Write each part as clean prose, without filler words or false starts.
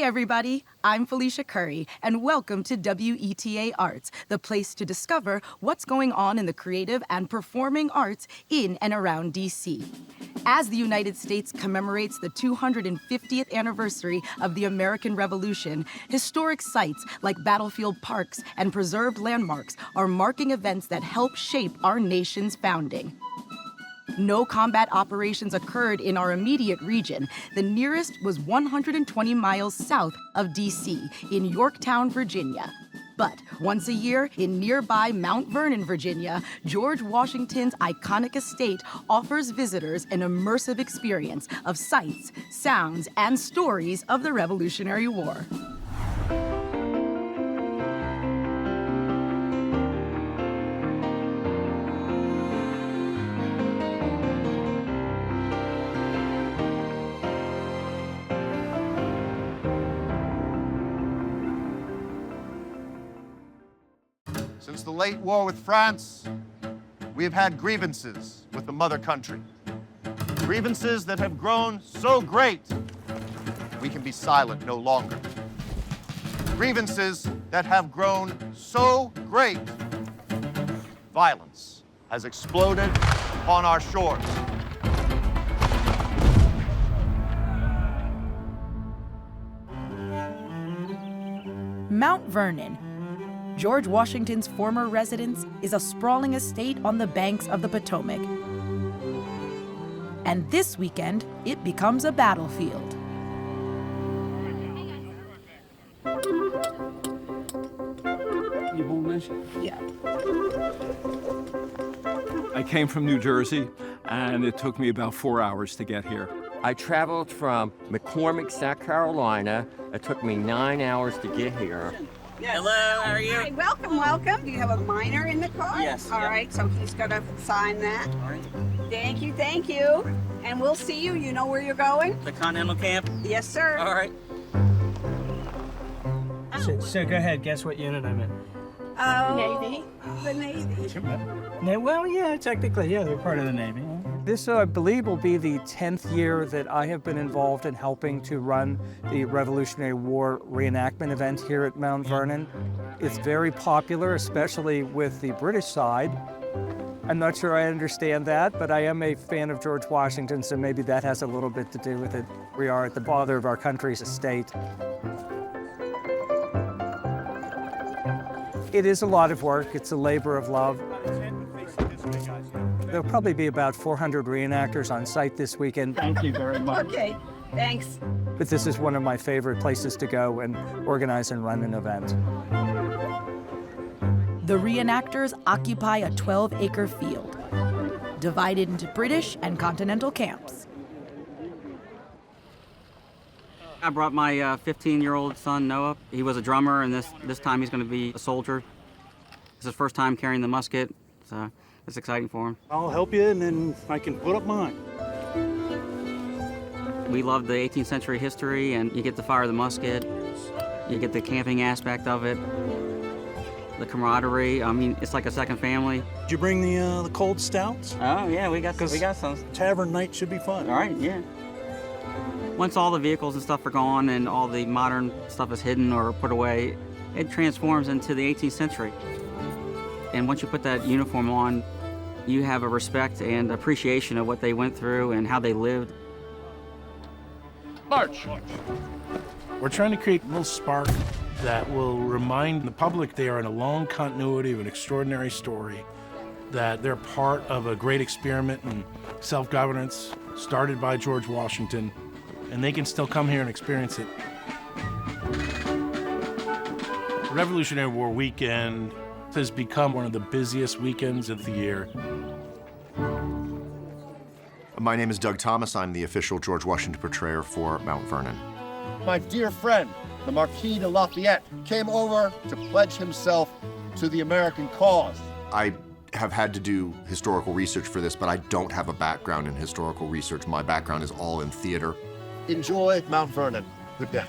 everybody, I'm Felicia Curry, and welcome to WETA Arts, the place to discover what's going on in the creative and performing arts in and around D.C. As the United States commemorates the 250th anniversary of the American Revolution, historic sites like battlefield parks and preserved landmarks are marking events that help shape our nation's founding. No combat operations occurred in our immediate region. The nearest was 120 miles south of D.C. in Yorktown, Virginia. But once a year, in nearby Mount Vernon, Virginia, George Washington's iconic estate offers visitors an immersive experience of sights, sounds, and stories of the Revolutionary War. Since the late war with France, we have had grievances with the mother country. Grievances that have grown so great, we can be silent no longer. Grievances that have grown so great, violence has exploded upon our shores. Mount Vernon, George Washington's former residence, is a sprawling estate on the banks of the Potomac. And this weekend, it becomes a battlefield. You home, Liz? Yeah. I came from New Jersey, and it took me about 4 hours to get here. I traveled from McCormick, South Carolina. It took me 9 hours to get here. Yes. Hello, how are you? Hi, welcome, welcome. Do you have a minor in the car? Yes. All right, so he's gonna sign that. All right. Thank you, thank you. And we'll see you. You know where you're going? The Continental Camp? Yes, sir. All right. So go ahead, guess what unit I'm in. Oh, Navy. The Navy. Well, yeah, technically, yeah, they're part of the Navy. This, I believe, will be the 10th year that I have been involved in helping to run the Revolutionary War reenactment event here at Mount Vernon. It's very popular, especially with the British side. I'm not sure I understand that, but I am a fan of George Washington, so maybe that has a little bit to do with it. We are at the father of our country's estate. It is a lot of work. It's a labor of love. There'll probably be about 400 reenactors on site this weekend. Thank you very much. Okay, thanks. But this is one of my favorite places to go and organize and run an event. The reenactors occupy a 12-acre field, divided into British and Continental camps. I brought my 15-year-old son, Noah. He was a drummer, and this time he's going to be a soldier. It's his first time carrying the musket, so it's exciting for him. I'll help you, and then I can put up mine. We love the 18th century history, and you get to fire the musket. You get the camping aspect of it, the camaraderie. I mean, it's like a second family. Did you bring the cold stouts? Oh, yeah, we got some. Tavern night should be fun. All right, yeah. Once all the vehicles and stuff are gone and all the modern stuff is hidden or put away, it transforms into the 18th century. And once you put that uniform on, you have a respect and appreciation of what they went through and how they lived. March! We're trying to create a little spark that will remind the public they are in a long continuity of an extraordinary story, that they're part of a great experiment in self-governance started by George Washington, and they can still come here and experience it. Revolutionary War weekend has become one of the busiest weekends of the year. My name is Doug Thomas. I'm the official George Washington portrayer for Mount Vernon. My dear friend, the Marquis de Lafayette, came over to pledge himself to the American cause. I have had to do historical research for this, but I don't have a background in historical research. My background is all in theater. Enjoy Mount Vernon. Good day.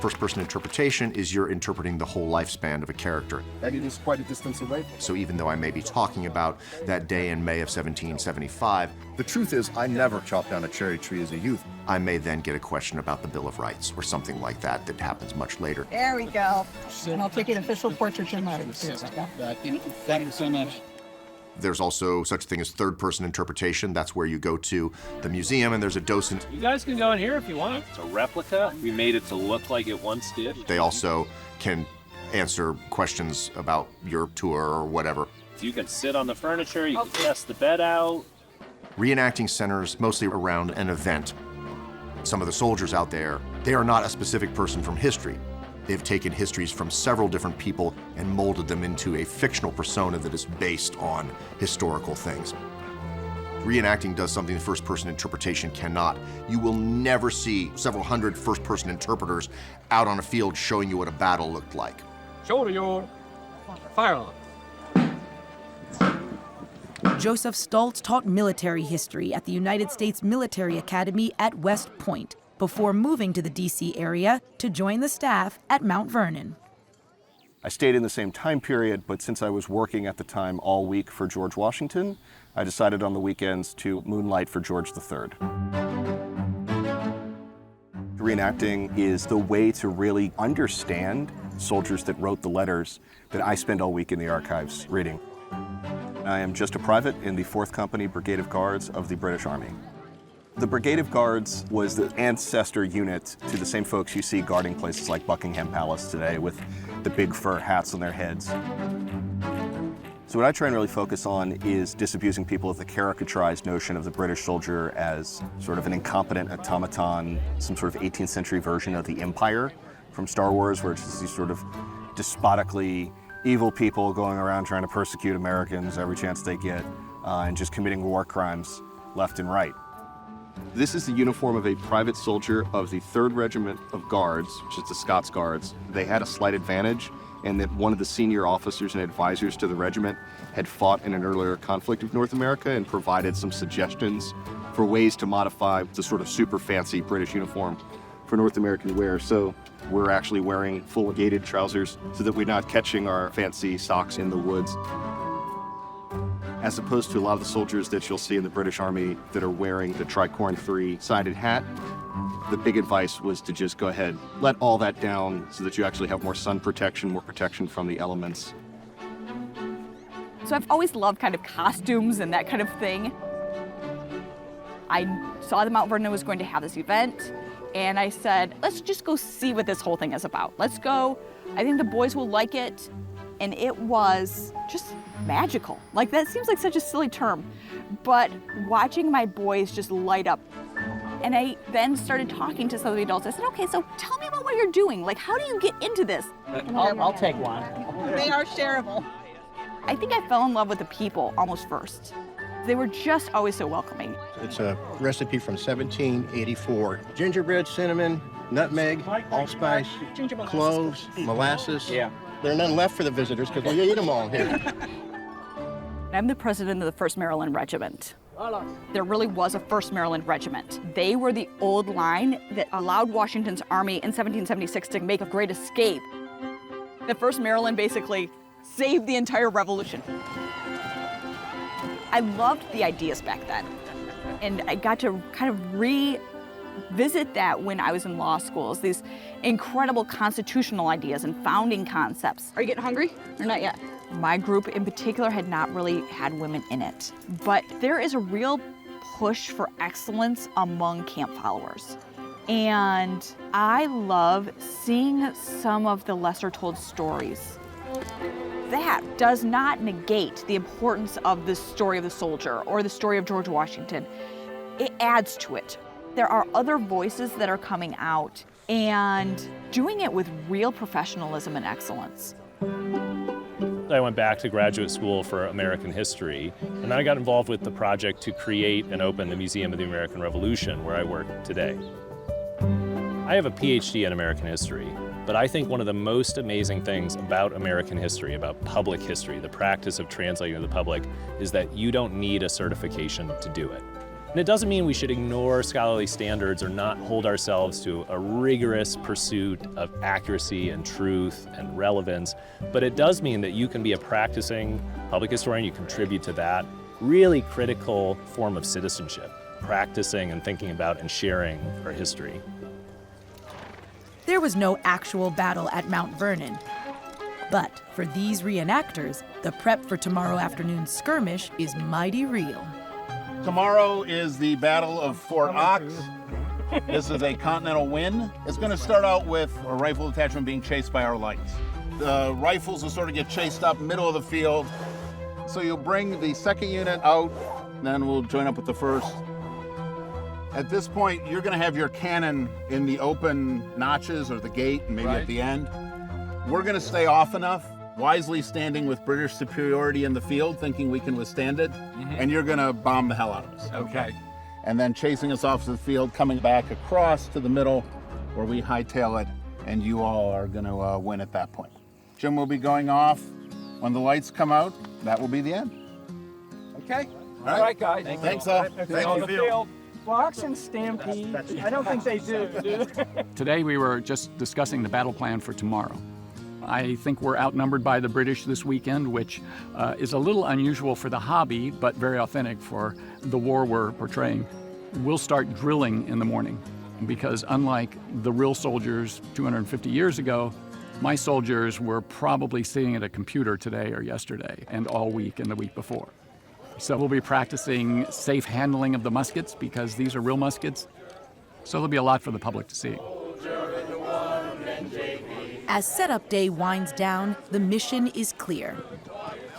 First-person interpretation is you're interpreting the whole lifespan of a character. And it is quite a distance away. So even though I may be talking about that day in May of 1775, the truth is I never chopped down a cherry tree as a youth. I may then get a question about the Bill of Rights or something like that that happens much later. There we go. And I'll take an official portrait in there. Thank you so much. There's also such a thing as third-person interpretation. That's where you go to the museum and there's a docent. You guys can go in here if you want. It's a replica. We made it to look like it once did. They also can answer questions about your tour or whatever. You can sit on the furniture, you can test the bed out. Reenacting centers mostly around an event. Some of the soldiers out there, they are not a specific person from history. They've taken histories from several different people and molded them into a fictional persona that is based on historical things. Reenacting does something the first-person interpretation cannot. You will never see several hundred first-person interpreters out on a field showing you what a battle looked like. Shoulder your firearm. Joseph Stultz taught military history at the United States Military Academy at West Point before moving to the D.C. area to join the staff at Mount Vernon. I stayed in the same time period, but since I was working at the time all week for George Washington, I decided on the weekends to moonlight for George III. Reenacting is the way to really understand soldiers that wrote the letters that I spend all week in the archives reading. I am just a private in the 4th Company Brigade of Guards of the British Army. The Brigade of Guards was the ancestor unit to the same folks you see guarding places like Buckingham Palace today with the big fur hats on their heads. So what I try and really focus on is disabusing people of the caricaturized notion of the British soldier as sort of an incompetent automaton, some sort of 18th century version of the Empire from Star Wars, where it's just these sort of despotically evil people going around trying to persecute Americans every chance they get and just committing war crimes left and right. This is the uniform of a private soldier of the 3rd Regiment of Guards, which is the Scots Guards. They had a slight advantage in that one of the senior officers and advisors to the regiment had fought in an earlier conflict of North America and provided some suggestions for ways to modify the sort of super fancy British uniform for North American wear. So we're actually wearing full gated trousers so that we're not catching our fancy socks in the woods. As opposed to a lot of the soldiers that you'll see in the British Army that are wearing the tricorn 3-sided hat, the big advice was to just go ahead, let all that down so that you actually have more sun protection, more protection from the elements. So I've always loved kind of costumes and that kind of thing. I saw that Mount Vernon was going to have this event, and I said, let's just go see what this whole thing is about. Let's go. I think the boys will like it. And it was just magical. Like, that seems like such a silly term, but watching my boys just light up. And I then started talking to some of the adults. I said, okay, so tell me about what you're doing. Like, how do you get into this? I'll take one. They are shareable. I think I fell in love with the people almost first. They were just always so welcoming. It's a recipe from 1784. Gingerbread, cinnamon, nutmeg, allspice, cloves, molasses. Yeah. There are none left for the visitors because we eat them all here. I'm the president of the 1st Maryland Regiment. There really was a 1st Maryland Regiment. They were the old line that allowed Washington's army in 1776 to make a great escape. The 1st Maryland basically saved the entire Revolution. I loved the ideas back then, and I got to kind of revisit that when I was in law schools, these incredible constitutional ideas and founding concepts. Are you getting hungry or not yet? My group in particular had not really had women in it, but there is a real push for excellence among camp followers. And I love seeing some of the lesser told stories. That does not negate the importance of the story of the soldier or the story of George Washington. It adds to it. There are other voices that are coming out and doing it with real professionalism and excellence. I went back to graduate school for American history, and then I got involved with the project to create and open the Museum of the American Revolution, where I work today. I have a PhD in American history, but I think one of the most amazing things about American history, about public history, the practice of translating to the public, is that you don't need a certification to do it. And it doesn't mean we should ignore scholarly standards or not hold ourselves to a rigorous pursuit of accuracy and truth and relevance, but it does mean that you can be a practicing public historian, you contribute to that really critical form of citizenship, practicing and thinking about and sharing our history. There was no actual battle at Mount Vernon. But for these reenactors, the prep for tomorrow afternoon's skirmish is mighty real. Tomorrow is the Battle of Fort Ox. This is a continental win. It's going to start out with a rifle detachment being chased by our lights. The rifles will sort of get chased up middle of the field. So you'll bring the second unit out, then we'll join up with the first. At this point, you're going to have your cannon in the open notches or the gate, and maybe at the end. We're going to stay off enough, wisely standing with British superiority in the field, thinking we can withstand it, and you're going to bomb the hell out of us. Okay. And then chasing us off the field, coming back across to the middle where we hightail it, and you all are going to win at that point. Jim will be going off. When the lights come out, that will be the end. Okay. All right, guys. Thanks all. Thank you. Fox and Stampede, I don't think they do they? Today we were just discussing the battle plan for tomorrow. I think we're outnumbered by the British this weekend, which is a little unusual for the hobby, but very authentic for the war we're portraying. We'll start drilling in the morning because unlike the real soldiers 250 years ago, my soldiers were probably sitting at a computer today or yesterday and all week and the week before. So we'll be practicing safe handling of the muskets because these are real muskets. So there'll be a lot for the public to see. As setup day winds down, the mission is clear.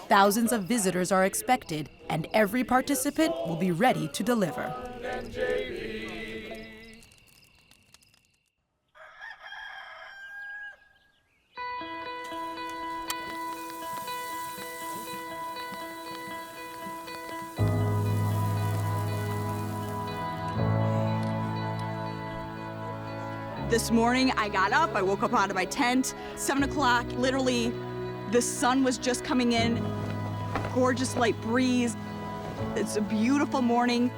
Thousands of visitors are expected, and every participant will be ready to deliver. This morning, I got up, I woke up out of my tent, 7 o'clock, literally, the sun was just coming in, gorgeous light breeze. It's a beautiful morning.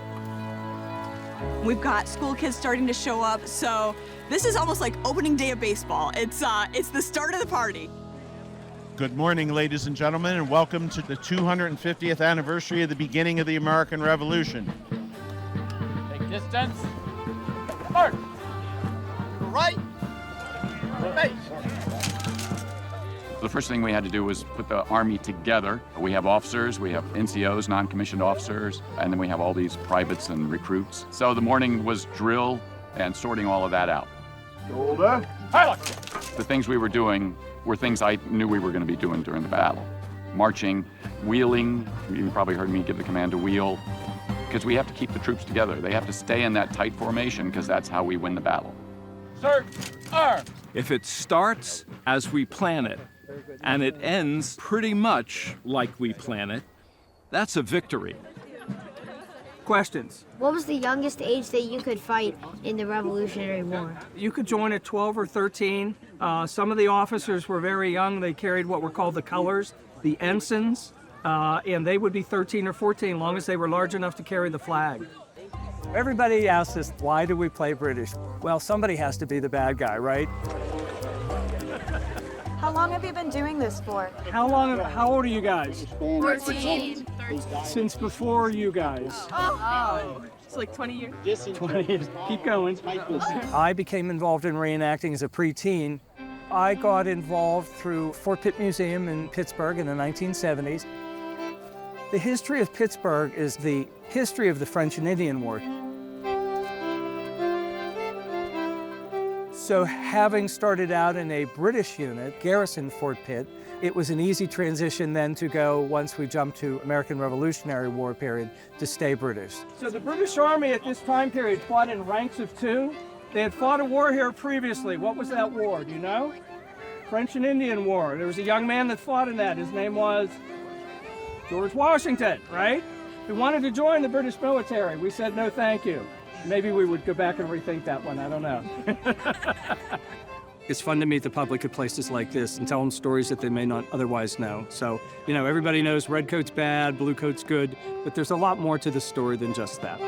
We've got school kids starting to show up, so this is almost like opening day of baseball. It's the start of the party. Good morning, ladies and gentlemen, and welcome to the 250th anniversary of the beginning of the American Revolution. Take distance. March. Right. Face. The first thing we had to do was put the Army together. We have officers, we have NCOs, non-commissioned officers, and then we have all these privates and recruits. So the morning was drill and sorting all of that out. Shoulder. The things we were doing were things I knew we were going to be doing during the battle. Marching, wheeling, you probably heard me give the command to wheel, because we have to keep the troops together. They have to stay in that tight formation because that's how we win the battle. Search arms. If it starts as we plan it, and it ends pretty much like we plan it, that's a victory. Questions? What was the youngest age that you could fight in the Revolutionary War? You could join at 12 or 13. Some of the officers were very young. They carried what were called the colors, the ensigns, and they would be 13 or 14, long as they were large enough to carry the flag. Everybody asks us, why do we play British? Well, somebody has to be the bad guy, right? How long have you been doing this for? How old are you guys? 14. Since before you guys. Oh. It's like 20 years. 20 years. Keep going. I became involved in reenacting as a preteen. I got involved through Fort Pitt Museum in Pittsburgh in the 1970s. The history of Pittsburgh is the history of the French and Indian War. So having started out in a British unit, garrison Fort Pitt, it was an easy transition then to go, once we jumped to American Revolutionary War period, to stay British. So the British Army at this time period fought in ranks of two. They had fought a war here previously. What was that war, do you know? French and Indian War. There was a young man that fought in that. His name was George Washington, right? He wanted to join the British military. We said no thank you. Maybe we would go back and rethink that one, I don't know. It's fun to meet the public at places like this and tell them stories that they may not otherwise know. So, everybody knows red coat's bad, blue coat's good, but there's a lot more to the story than just that.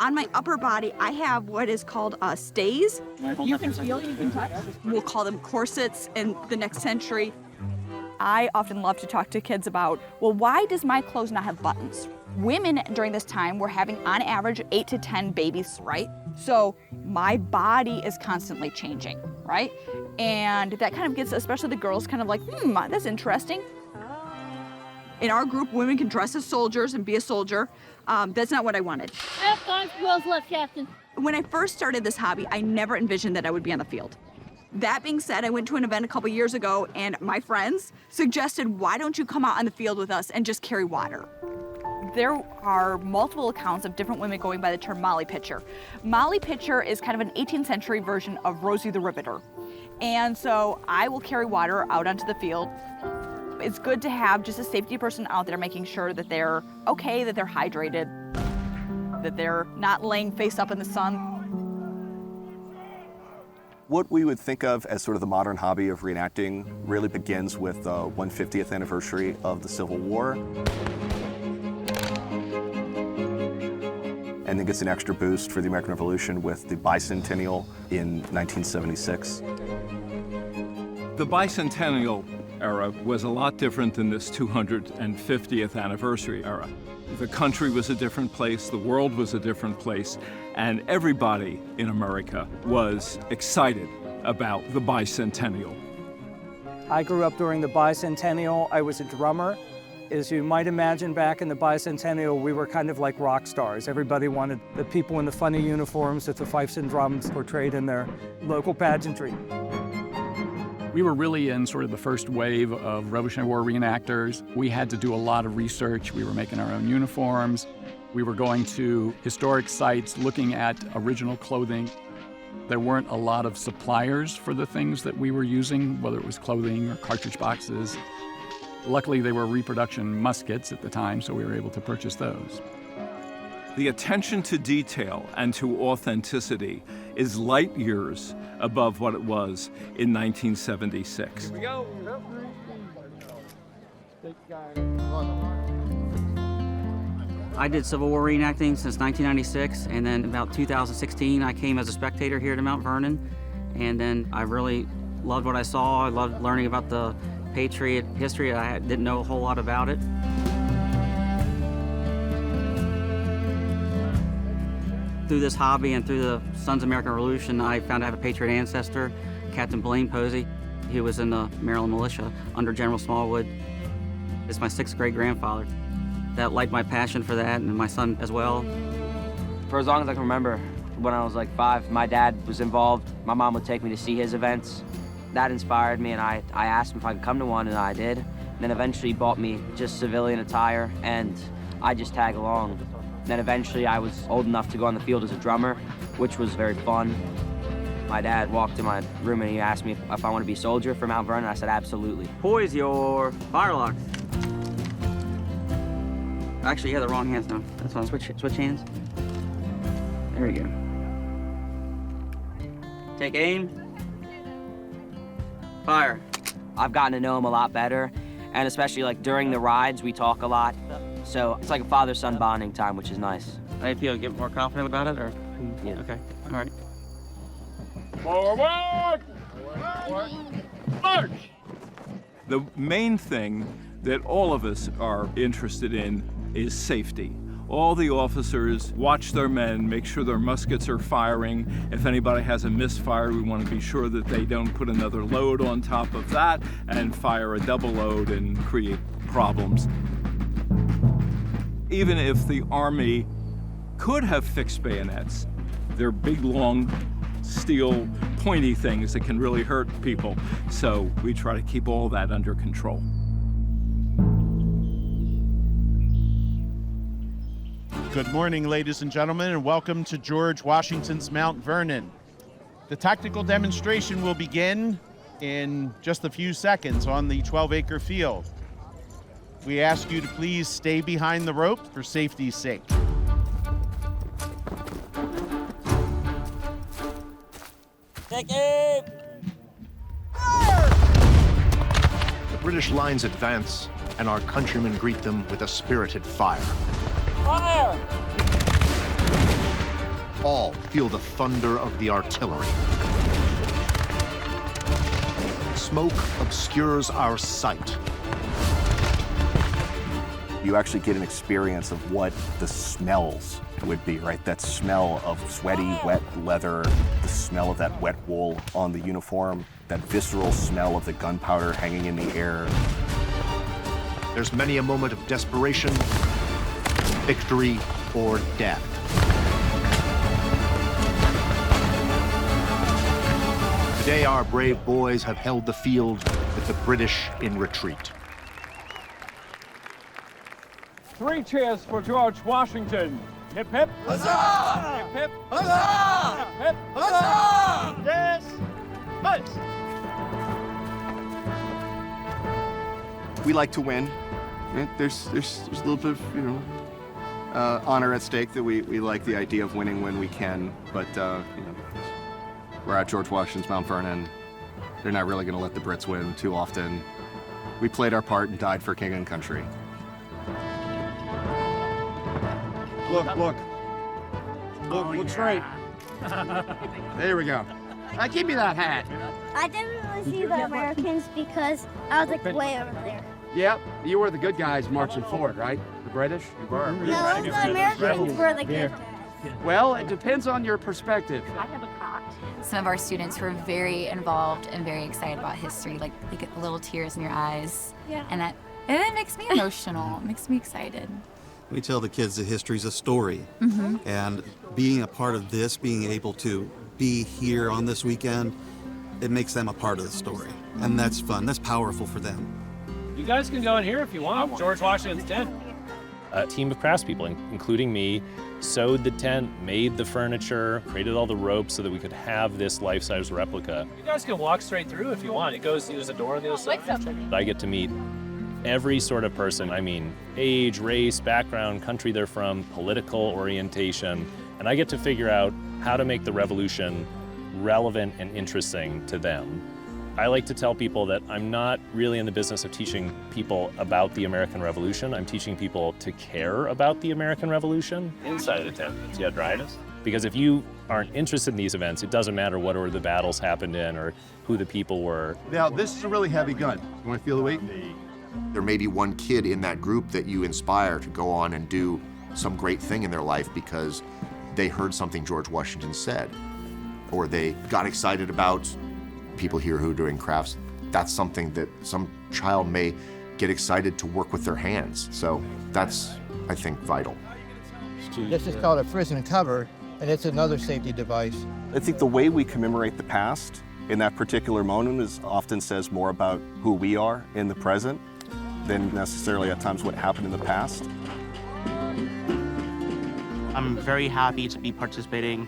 On my upper body, I have what is called stays. You can feel, you can touch. We'll call them corsets in the next century. I often love to talk to kids about, well, why does my clothes not have buttons? Women during this time were having, on average, 8 to 10 babies, right? So my body is constantly changing, right? And that kind of gets, especially the girls, kind of like, that's interesting. In our group, women can dress as soldiers and be a soldier. That's not what I wanted. Girls left, Captain. When I first started this hobby, I never envisioned that I would be on the field. That being said, I went to an event a couple years ago, and my friends suggested, why don't you come out on the field with us and just carry water? There are multiple accounts of different women going by the term Molly Pitcher. Molly Pitcher is kind of an 18th century version of Rosie the Riveter. And so I will carry water out onto the field. It's good to have just a safety person out there making sure that they're okay, that they're hydrated, that they're not laying face up in the sun. What we would think of as sort of the modern hobby of reenacting really begins with the 150th anniversary of the Civil War. And then gets an extra boost for the American Revolution with the bicentennial in 1976. The bicentennial era was a lot different than this 250th anniversary era. The country was a different place, the world was a different place, and everybody in America was excited about the bicentennial. I grew up during the bicentennial. I was a drummer. As you might imagine, back in the bicentennial, we were kind of like rock stars. Everybody wanted the people in the funny uniforms with the fifes and drums portrayed in their local pageantry. We were really in sort of the first wave of Revolutionary War reenactors. We had to do a lot of research. We were making our own uniforms. We were going to historic sites, looking at original clothing. There weren't a lot of suppliers for the things that we were using, whether it was clothing or cartridge boxes. Luckily, they were reproduction muskets at the time, so we were able to purchase those. The attention to detail and to authenticity is light years above what it was in 1976. Here we go. I did Civil War reenacting since 1996, and then about 2016, I came as a spectator here to Mount Vernon, and then I really loved what I saw. I loved learning about the Patriot history. I didn't know a whole lot about it. Through this hobby and through the Sons of American Revolution, I found I have a Patriot ancestor, Captain Blaine Posey, who was in the Maryland militia under General Smallwood. It's my 6th great-grandfather. That lighted my passion for that, and my son as well. For as long as I can remember, when I was like 5, my dad was involved. My mom would take me to see his events. That inspired me, and I asked him if I could come to one, and I did. And then eventually he bought me just civilian attire, and I just tag along. Then eventually I was old enough to go on the field as a drummer, which was very fun. My dad walked in my room and he asked me if I want to be a soldier for Mount Vernon. I said, absolutely. Poise your firelocks. Actually, you have the wrong hands now. That's fine. Switch hands. There we go. Take aim. Fire. I've gotten to know him a lot better, and especially like during the rides, we talk a lot. So it's like a father-son bonding time, which is nice. How do you feel? Get more confident about it, or? Yeah. Okay. All right. Forward! March! The main thing that all of us are interested in is safety. All the officers watch their men, make sure their muskets are firing. If anybody has a misfire, we want to be sure that they don't put another load on top of that and fire a double load and create problems. Even if the Army could have fixed bayonets, they're big, long, steel, pointy things that can really hurt people. So we try to keep all that under control. Good morning, ladies and gentlemen, and welcome to George Washington's Mount Vernon. The tactical demonstration will begin in just a few seconds on the 12-acre field. We ask you to please stay behind the rope for safety's sake. Take aim! The British lines advance, and our countrymen greet them with a spirited fire. Fire! all feel the thunder of the artillery. Smoke obscures our sight. You actually get an experience of what the smells would be, right? That smell of sweaty, wet leather, the smell of that wet wool on the uniform, that visceral smell of the gunpowder hanging in the air. There's many a moment of desperation, victory, or death. Today, our brave boys have held the field with the British in retreat. 3 cheers for George Washington. Hip hip. Huzzah! Hip hip. Huzzah! Hip hip. Huzzah! Yes. Hush. We like to win. Right? There's a little bit of, honor at stake that we like the idea of winning when we can, but, we're at George Washington's Mount Vernon. They're not really going to let the Brits win too often. We played our part and died for king and country. Look straight. There we go. Now give me that hat. I didn't really see the Americans because I was like way over there. Yep, you were the good guys marching forward, right? The British? You were. No, the Americans were the good guys. Well, it depends on your perspective. Some of our students were very involved and very excited about history. Like, you get the little tears in your eyes. Yeah. And it makes me emotional. It makes me excited. We tell the kids that history is a story. Mm-hmm. And being a part of this, being able to be here on this weekend, it makes them a part of the story. And that's fun. That's powerful for them. You guys can go in here if you want. George Washington's tent. A team of craftspeople, including me, sewed the tent, made the furniture, created all the ropes so that we could have this life-size replica. You guys can walk straight through if you want. There's a door on the other side. I get to meet every sort of person. I mean, age, race, background, country they're from, political orientation, and I get to figure out how to make the revolution relevant and interesting to them. I like to tell people that I'm not really in the business of teaching people about the American Revolution. I'm teaching people to care about the American Revolution. Inside the tent, see how dry it is? Because if you aren't interested in these events, it doesn't matter what order the battles happened in or who the people were. Now, this is a really heavy gun. You want to feel the weight? There may be one kid in that group that you inspire to go on and do some great thing in their life because they heard something George Washington said, or they got excited about people here who are doing crafts. That's something that some child may get excited to work with their hands. So that's, I think, vital. This is called a prison cover, and it's another safety device. I think the way we commemorate the past in that particular moment often says more about who we are in the present than necessarily at times what happened in the past. I'm very happy to be participating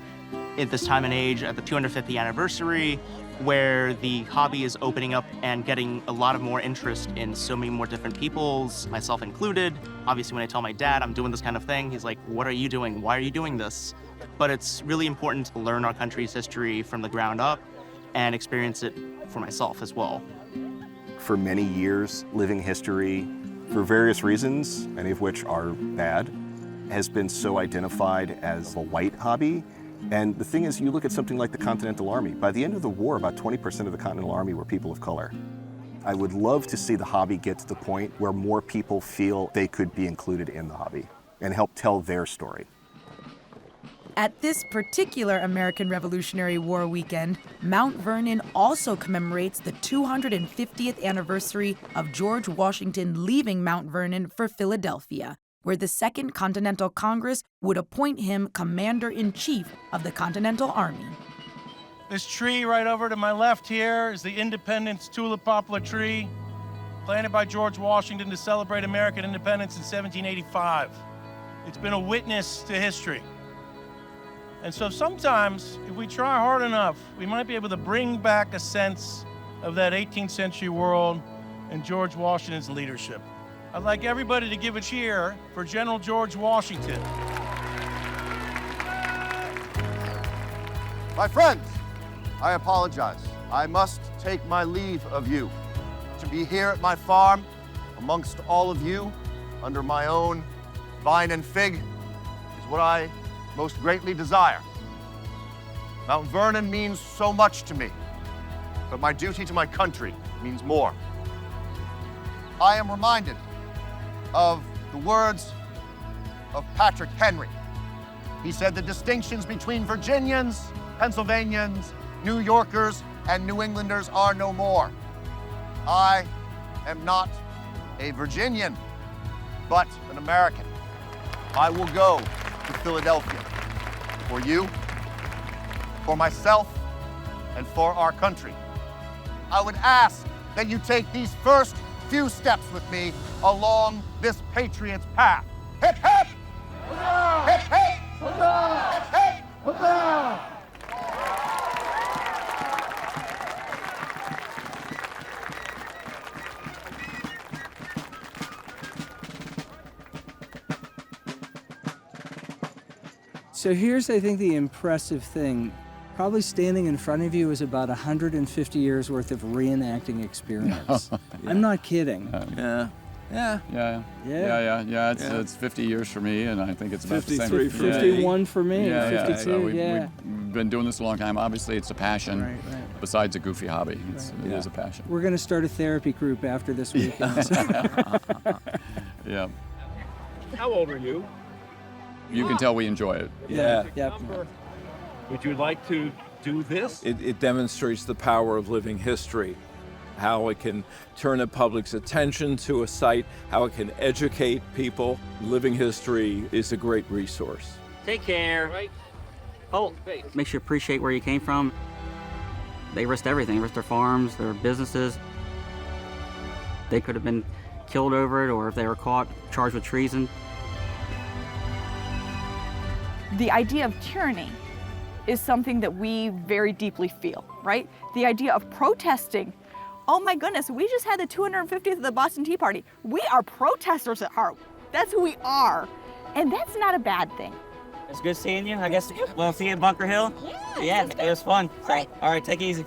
at this time and age at the 250th anniversary, where the hobby is opening up and getting a lot of more interest in so many more different peoples, myself included. Obviously, when I tell my dad I'm doing this kind of thing, he's like, what are you doing? Why are you doing this? But it's really important to learn our country's history from the ground up and experience it for myself as well. For many years, living history, for various reasons, many of which are bad, has been so identified as a white hobby. And the thing is, you look at something like the Continental Army. By the end of the war, about 20% of the Continental Army were people of color. I would love to see the hobby get to the point where more people feel they could be included in the hobby and help tell their story. At this particular American Revolutionary War weekend, Mount Vernon also commemorates the 250th anniversary of George Washington leaving Mount Vernon for Philadelphia, where the Second Continental Congress would appoint him Commander-in-Chief of the Continental Army. This tree right over to my left here is the Independence tulip poplar tree, planted by George Washington to celebrate American independence in 1785. It's been a witness to history. And so sometimes, if we try hard enough, we might be able to bring back a sense of that 18th century world and George Washington's leadership. I'd like everybody to give a cheer for General George Washington. My friends, I apologize. I must take my leave of you. To be here at my farm, amongst all of you, under my own vine and fig, is what I most greatly desire. Mount Vernon means so much to me, but my duty to my country means more. I am reminded of the words of Patrick Henry. He said the distinctions between Virginians, Pennsylvanians, New Yorkers, and New Englanders are no more. I am not a Virginian, but an American. I will go to Philadelphia for you, for myself, and for our country. I would ask that you take these first few steps with me along this patriot's path. Hip, hip! Hip, hip! Hip, hip! So here's, I think, the impressive thing. Probably standing in front of you is about 150 years worth of reenacting experience. I'm not kidding. It's 50 years for me, and I think it's about 53, 51 for me, 52, We've been doing this a long time. Obviously, it's a passion. Right. Besides a goofy hobby, it is a passion. We're going to start a therapy group after this weekend. Yeah. How old are you? You can tell we enjoy it. Yeah. Would you like to do this? It demonstrates the power of living history, how it can turn the public's attention to a site, how it can educate people. Living history is a great resource. Take care. Oh, makes you appreciate where you came from. They risked everything, risked their farms, their businesses. They could have been killed over it, or if they were caught, charged with treason. The idea of tyranny is something that we very deeply feel, right? The idea of protesting. Oh my goodness, we just had the 250th of the Boston Tea Party. We are protesters at heart. That's who we are. And that's not a bad thing. It's good seeing you. I guess we'll see you at Bunker Hill. Yeah, it was fun. Great. All right, take it easy.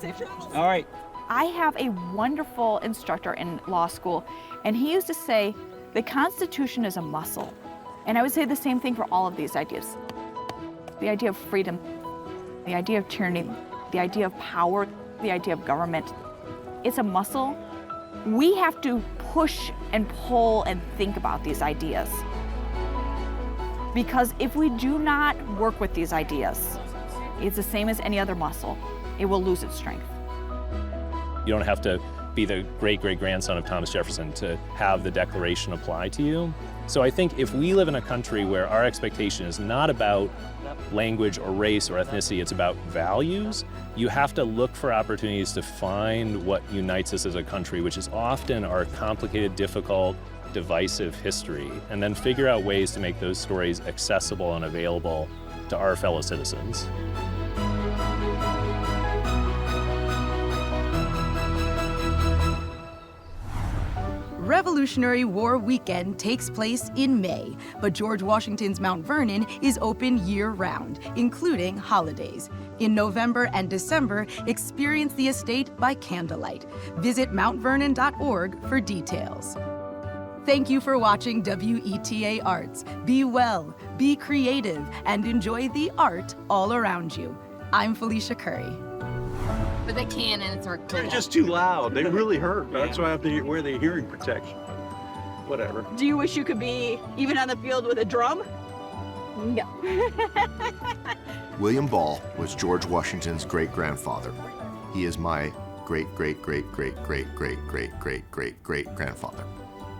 All right. I have a wonderful instructor in law school, and he used to say, the Constitution is a muscle. And I would say the same thing for all of these ideas. The idea of freedom, the idea of tyranny, the idea of power, the idea of government. It's a muscle. We have to push and pull and think about these ideas. Because if we do not work with these ideas, it's the same as any other muscle. It will lose its strength. You don't have to be the great-great-grandson of Thomas Jefferson to have the Declaration apply to you. So I think if we live in a country where our expectation is not about language or race or ethnicity, it's about values, you have to look for opportunities to find what unites us as a country, which is often our complicated, difficult, divisive history, and then figure out ways to make those stories accessible and available to our fellow citizens. Revolutionary War weekend takes place in May, but George Washington's Mount Vernon is open year-round, including holidays. In November and December, experience the estate by candlelight. Visit mountvernon.org for details. Thank you for watching WETA Arts. Be well, be creative, and enjoy the art all around you. I'm Felicia Curry. But the cannons are cool. They're just too loud. They really hurt. That's why I have to wear the hearing protection. Whatever. Do you wish you could be even on the field with a drum? No. William Ball was George Washington's great-grandfather. He is my great-great-great-great-great-great-great-great-great-grandfather.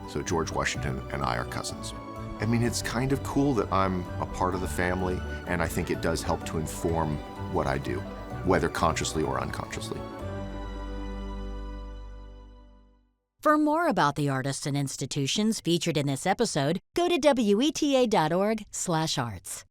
So George Washington and I are cousins. I mean, it's kind of cool that I'm a part of the family, and I think it does help to inform what I do, whether consciously or unconsciously. For more about the artists and institutions featured in this episode, go to WETA.org/arts.